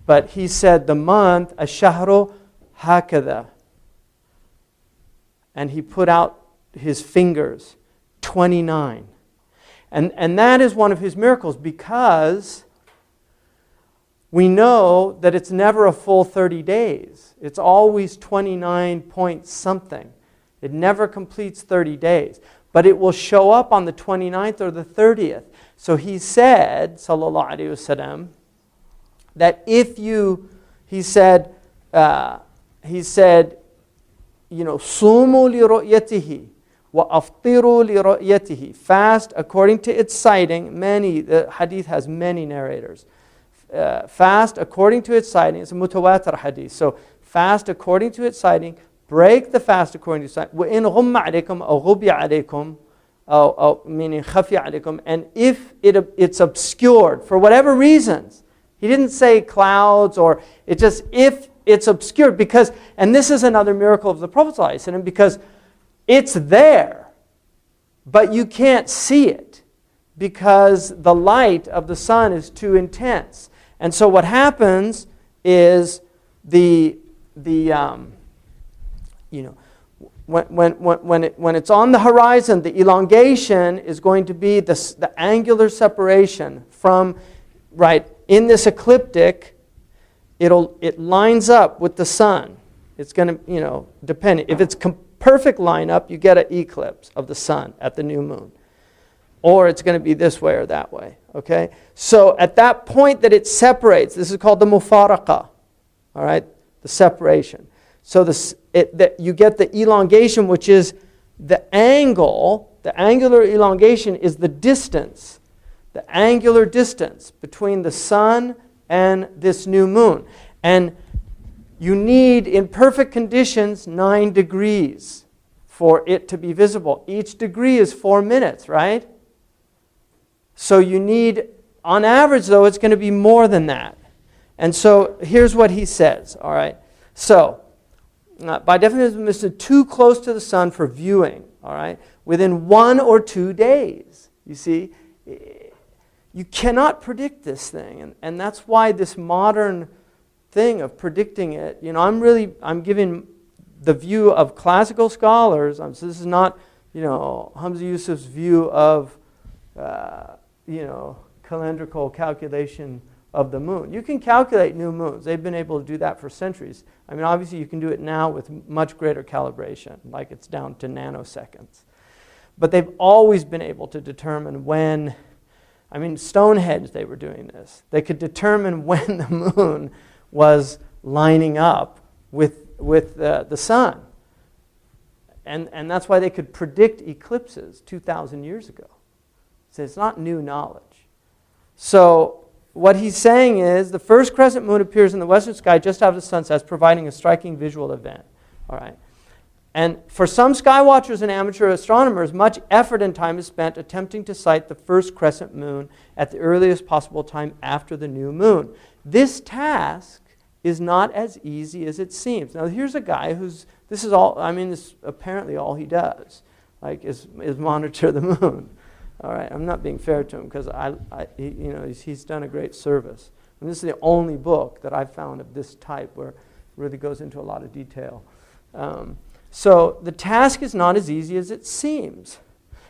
But he said the month, ash-shahru hakadha. And he put out his fingers, 29. And that is one of his miracles, because we know that it's never a full 30 days. It's always 29 point something. It never completes 30 days. But it will show up on the 29th or the 30th. So he said, sallallahu alaihi wasallam, that if you, he said, sumu li ru'yatihi wa aftiru li ru'yatihi. Fast according to its sighting. The hadith has many narrators. Fast according to its sighting. It's a mutawatir hadith. So fast according to its sighting. Break the fast according to its sighting. وَإِنْ غُمَّ عَلَيْكُمْ أَوْ غُبِّيَ عَلَيْكُمْ meaning خَفِيَ عَلَيْكُمْ. And if it's obscured for whatever reasons, he didn't say clouds, or it just, if it's obscured, because, and this is another miracle of the Prophet ﷺ, because it's there, but you can't see it because the light of the sun is too intense. And so what happens is when it's on the horizon, the elongation is going to be the angular separation from, right, in this ecliptic, it lines up with the sun. It's going to, depending. If it's perfect lineup, you get an eclipse of the sun at the new moon. Or it's going to be this way or that way. Okay? So at that point that it separates, this is called the mufaraqa. All right? The separation. So you get the elongation, which is the angle. The angular elongation is the distance. The angular distance between the sun and this new moon. And you need, in perfect conditions, 9 degrees for it to be visible. Each degree is 4 minutes, right? So you need, on average though, it's going to be more than that. And so here's what he says, all right? So, by definition, this is too close to the sun for viewing, all right? Within 1 or 2 days, you see? You cannot predict this thing. And that's why this modern thing of predicting it, I'm giving the view of classical scholars. So this is not, Hamza Yusuf's view of, calendrical calculation of the moon. You can calculate new moons. They've been able to do that for centuries. I mean, obviously you can do it now with much greater calibration, like it's down to nanoseconds. But they've always been able to determine when, Stonehenge, they were doing this. They could determine when the moon was lining up with the sun. And that's why they could predict eclipses 2,000 years ago. So it's not new knowledge. So what he's saying is the first crescent moon appears in the western sky just after sunset, providing a striking visual event. All right. And for some sky watchers and amateur astronomers, much effort and time is spent attempting to sight the first crescent moon at the earliest possible time after the new moon. This task is not as easy as it seems. Now here's a guy this is apparently all he does, is monitor the moon. All right, I'm not being fair to him because he's done a great service. And this is the only book that I've found of this type where it really goes into a lot of detail. So the task is not as easy as it seems,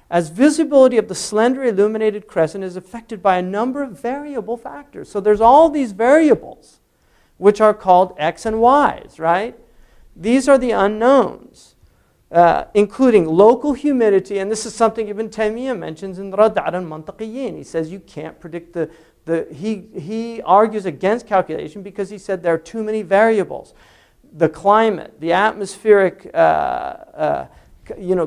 as visibility of the slender illuminated crescent is affected by a number of variable factors. So there's all these variables, which are called X and Y's, right? These are the unknowns, including local humidity, and this is something Ibn Taymiyyah mentions in Radd al-Mantaqiyin. He says you can't predict he argues against calculation because he said there are too many variables. The climate, the atmospheric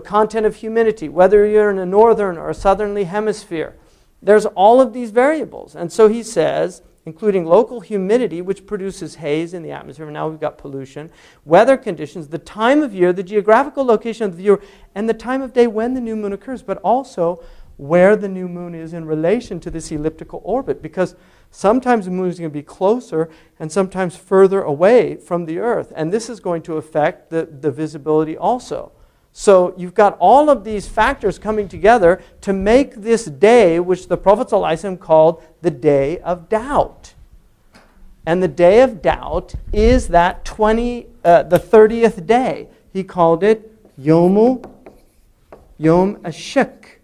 content of humidity, whether you're in a northern or a southerly hemisphere. There's all of these variables. And so he says, including local humidity, which produces haze in the atmosphere. Now we've got pollution. Weather conditions, the time of year, the geographical location of the viewer, and the time of day when the new moon occurs, but also where the new moon is in relation to this elliptical orbit, because sometimes the moon is going to be closer and sometimes further away from the Earth. And this is going to affect the visibility also. So you've got all of these factors coming together to make this day, which the Prophet ﷺ called the day of doubt. And the day of doubt is that the 30th day. He called it Yom Ashak.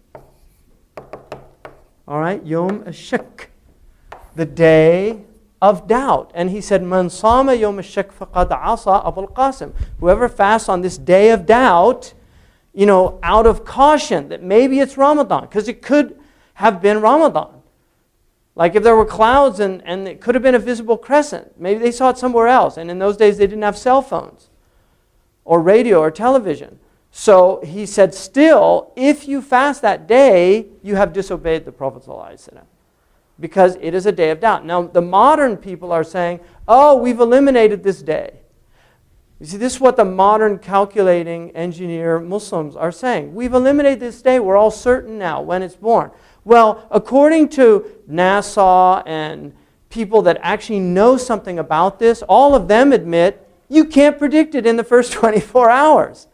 All right, Yom Ashak, the day of doubt. And he said, Man sama Yom Ashak faqad asa Abul Qasim. Whoever fasts on this day of doubt, out of caution that maybe it's Ramadan, because it could have been Ramadan. Like if there were clouds and it could have been a visible crescent. Maybe they saw it somewhere else. And in those days they didn't have cell phones or radio or television. So he said, still, if you fast that day, you have disobeyed the Prophet ﷺ, because it is a day of doubt. Now, the modern people are saying, oh, we've eliminated this day. You see, this is what the modern calculating engineer Muslims are saying. We've eliminated this day. We're all certain now when it's born. Well, according to NASA and people that actually know something about this, all of them admit you can't predict it in the first 24 hours.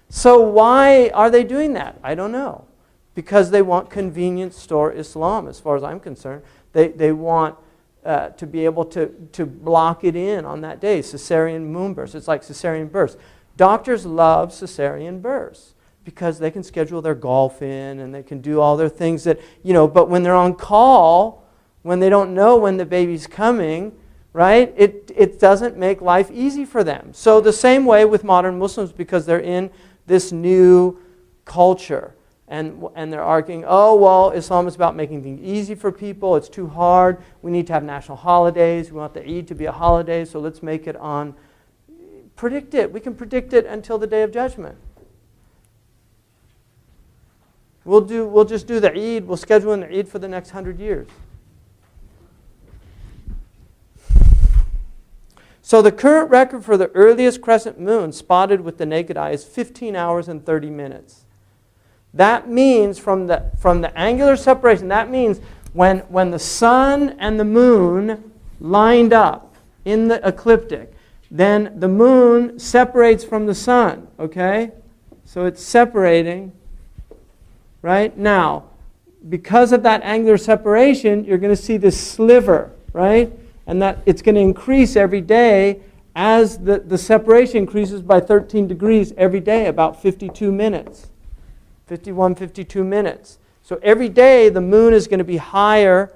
So why are they doing that? I don't know. Because they want convenience store Islam, as far as I'm concerned. They want to be able to block it in on that day, cesarean moon births. It's like cesarean births. Doctors love cesarean births because they can schedule their golf in and they can do all their things that, but when they're on call, when they don't know when the baby's coming, right, it doesn't make life easy for them. So the same way with modern Muslims, because they're in this new culture. And they're arguing, oh, well, Islam is about making things easy for people. It's too hard. We need to have national holidays. We want the Eid to be a holiday, so let's make it on. Predict it. We can predict it until the Day of Judgment. We'll just do the Eid. We'll schedule in the Eid for the next 100 years. So the current record for the earliest crescent moon spotted with the naked eye is 15 hours and 30 minutes. That means from the angular separation, that means when the sun and the moon lined up in the ecliptic, then the moon separates from the sun, okay? So it's separating, right? Now, because of that angular separation, you're going to see this sliver, right? And that it's going to increase every day as the separation increases by 13 degrees every day, about 52 minutes. 51, 52 minutes. So every day the moon is going to be higher,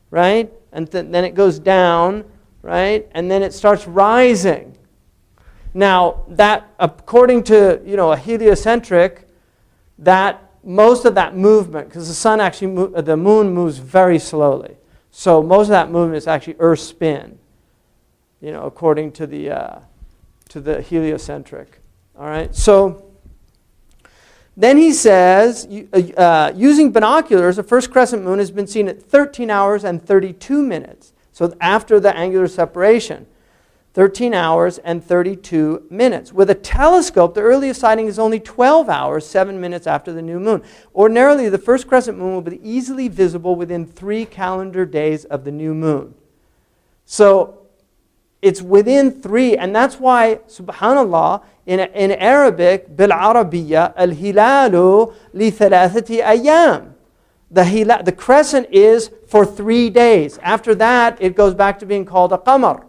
right? And then it goes down, right? And then it starts rising. Now, that according to, a heliocentric, that most of that movement, because the sun actually, the moon moves very slowly. So most of that movement is actually Earth spin, according to the heliocentric. All right. So then he says, using binoculars, the first crescent moon has been seen at 13 hours and 32 minutes. So after the angular separation, 13 hours and 32 minutes. With a telescope, the earliest sighting is only 12 hours, 7 minutes after the new moon. Ordinarily, the first crescent moon will be easily visible within 3 calendar days of the new moon. So it's within 3, and that's why, subhanallah, in Arabic, بالعربية الهلال لثلاثة أيام. The crescent is for 3 days. After that, it goes back to being called a qamar.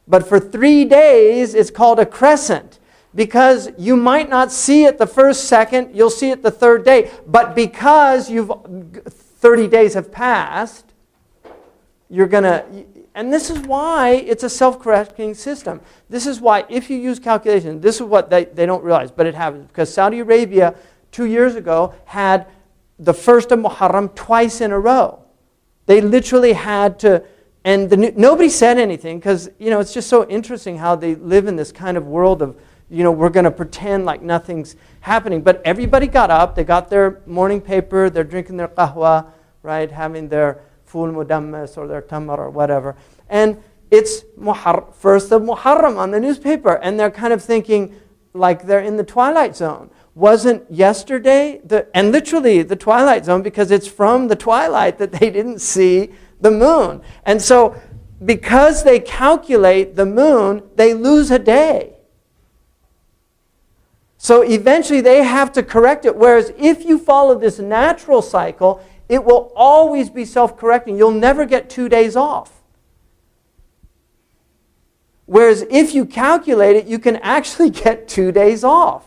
But for 3 days, it's called a crescent. Because you might not see it the first second, you'll see it the third day. But because 30 days have passed, you're going to... And this is why it's a self-correcting system. This is why if you use calculation, this is what they don't realize, but it happens. Because Saudi Arabia, 2 years ago, had the first of Muharram twice in a row. They literally had to, and nobody said anything because, it's just so interesting how they live in this kind of world of, we're going to pretend like nothing's happening. But everybody got up, they got their morning paper, they're drinking their qahwa, right, having their ful mudammas or their tamar or whatever. And it's first of Muharram on the newspaper. And they're kind of thinking like they're in the twilight zone. Wasn't yesterday, and literally the twilight zone, because it's from the twilight that they didn't see the moon. And so because they calculate the moon, they lose a day. So eventually they have to correct it. Whereas if you follow this natural cycle, it will always be self-correcting. You'll never get 2 days off. Whereas if you calculate it, you can actually get 2 days off.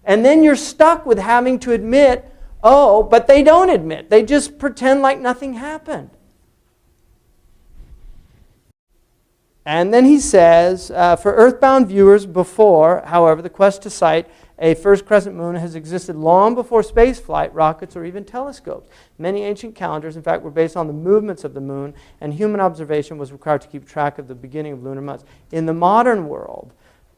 And then you're stuck with having to admit, oh, but they don't admit. They just pretend like nothing happened. And then he says, for earthbound viewers before, however, the quest to sight a first crescent moon has existed long before spaceflight, rockets, or even telescopes. Many ancient calendars, in fact, were based on the movements of the moon, and human observation was required to keep track of the beginning of lunar months. In the modern world,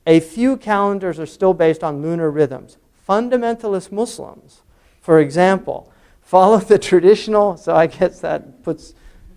a few calendars are still based on lunar rhythms. Fundamentalist Muslims, for example, follow the traditional, so I guess that puts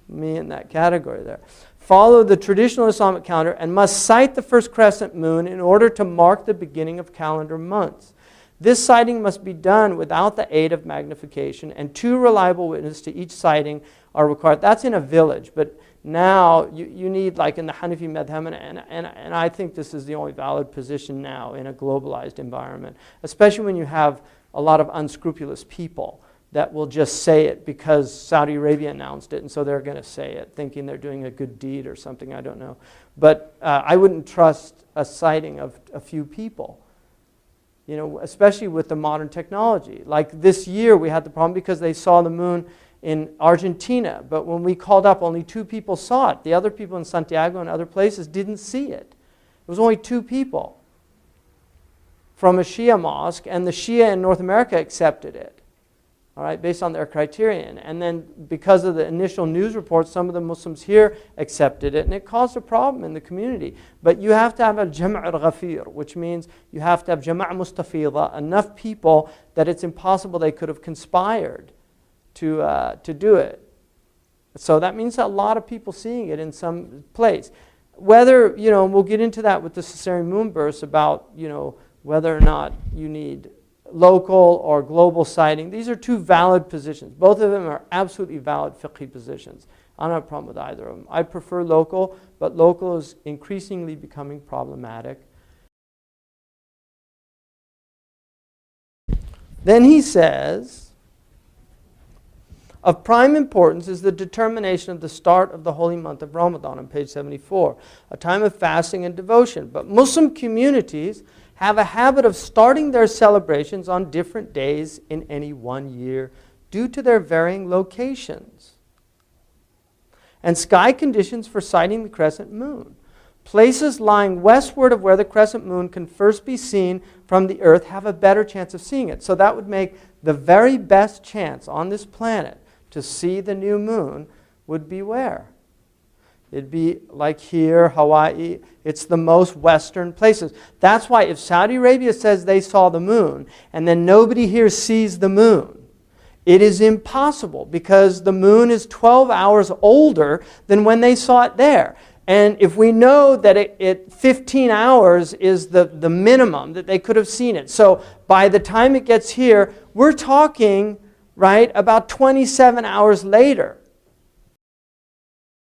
me in that category there, follow the traditional Islamic calendar and must sight the first crescent moon in order to mark the beginning of calendar months. This sighting must be done without the aid of magnification, and 2 reliable witnesses to each sighting are required. That's in a village, but now you need, like in the Hanafi madhab, and I think this is the only valid position now in a globalized environment, especially when you have a lot of unscrupulous people that will just say it because Saudi Arabia announced it, and so they're going to say it, thinking they're doing a good deed or something, I don't know. But I wouldn't trust a sighting of a few people, especially with the modern technology. Like this year, we had the problem because they saw the moon in Argentina, but when we called up, only 2 people saw it. The other people in Santiago and other places didn't see it. It was only 2 people from a Shia mosque, and the Shia in North America accepted it. All right, based on their criterion. And then because of the initial news reports, some of the Muslims here accepted it, and it caused a problem in the community. But you have to have a jam' al-ghafir, which means you have to have jam' mustafida, enough people that it's impossible they could have conspired to do it. So that means a lot of people seeing it in some place. Whether, we'll get into that with the Caesarean moonburst about, whether or not you need local or global sighting. These are 2 valid positions. Both of them are absolutely valid fiqhi positions. I don't have a problem with either of them. I prefer local, but local is increasingly becoming problematic. Then he says, of prime importance is the determination of the start of the holy month of Ramadan on page 74, a time of fasting and devotion. But Muslim communities have a habit of starting their celebrations on different days in any one year due to their varying locations and sky conditions for sighting the crescent moon. Places lying westward of where the crescent moon can first be seen from the earth have a better chance of seeing it. So that would make the very best chance on this planet to see the new moon would be where? It'd be like here, Hawaii. It's the most western places. That's why if Saudi Arabia says they saw the moon and then nobody here sees the moon, it is impossible because the moon is 12 hours older than when they saw it there. And if we know that it 15 hours is the minimum that they could have seen it. So by the time it gets here, we're talking, right, about 27 hours later.